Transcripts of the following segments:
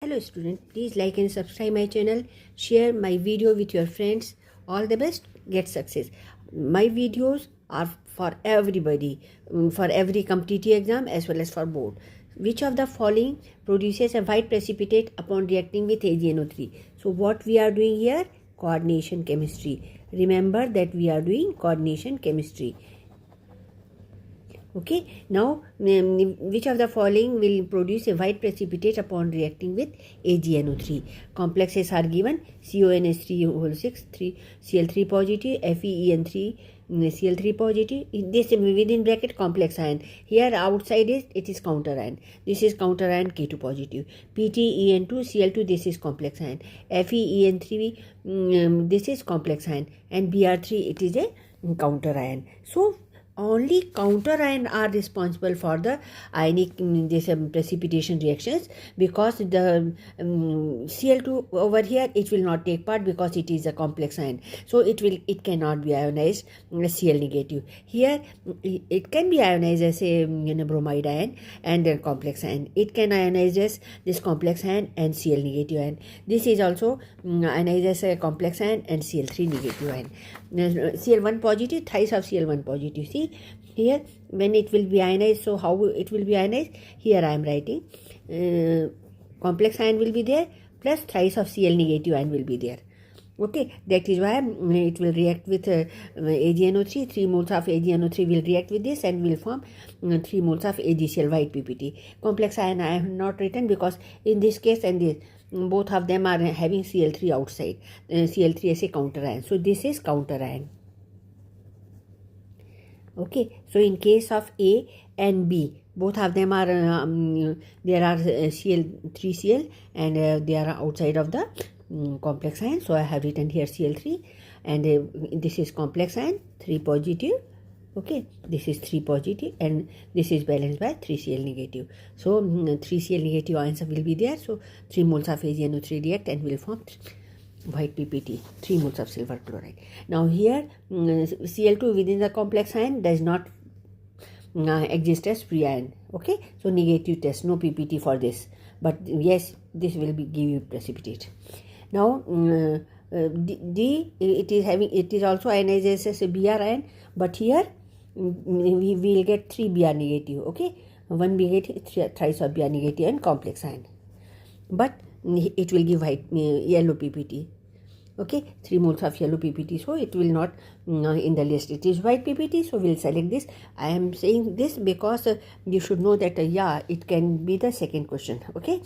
Hello student, please like and subscribe my channel, share my video with your friends. All the best, get success. My videos are for everybody, for every competitive exam as well as for board. Which of the following produces a white precipitate upon reacting with AgNO3? So what we are doing here? Coordination chemistry. Remember that we are doing coordination chemistry. Okay, now which of the following will produce a white precipitate upon reacting with AgNO3? Complexes are given: CONH3 whole 6, 3 Cl3 positive, FeEN3 Cl3 positive. This within bracket complex ion. Here outside it is counter ion. This is counter ion K2 positive. PtEN2 Cl2, this is complex ion. FeEN3 this is complex ion, and Br3 it is a counter ion. So only counter ion are responsible for the ionic precipitation reactions, because the Cl2 over here it will not take part because it is a complex ion, so it cannot be ionized Cl negative. Here it can be ionized as a bromide ion and a complex ion. It can ionize as this complex ion and Cl negative ion. This is also ionized as a complex ion and Cl3 negative ion. Cl1 positive, thrice of Cl1 positive. See here, when it will be ionized, so how it will be ionized? Here I am writing complex ion will be there plus thrice of Cl negative ion will be there. Okay, that is why it will react with AgNO3. 3 moles of AgNO3 will react with this and will form 3 moles of AgCl white PPT. Complex ion I have not written because in this case and this, both of them are having Cl3 outside. Cl3 as a counter ion. So this is counter ion. Okay, so in case of A and B, both of them are there are Cl3Cl and they are outside of the complex ion. So I have written here Cl3, and this is complex ion 3 positive. Okay, this is 3 positive and this is balanced by 3 Cl negative. So 3 Cl negative ions will be there. So 3 moles of AgNO3 react and will form white PPT, 3 moles of silver chloride. Now here Cl2 within the complex ion does not exist as free ion. Okay, so negative test, no PPT for this, but yes, this will be give you precipitate. Now D it is also ionized as a Br ion, but here we will get 3 Br negative. Okay, 1 Br negative, thrice of Br negative and complex ion, but it will give white yellow PPT. Okay, 3 moles of yellow PPT, so it will not in the list. It is white PPT, so we'll select this. I am saying this because you should know that yeah, it can be the second question. Okay,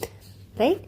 right?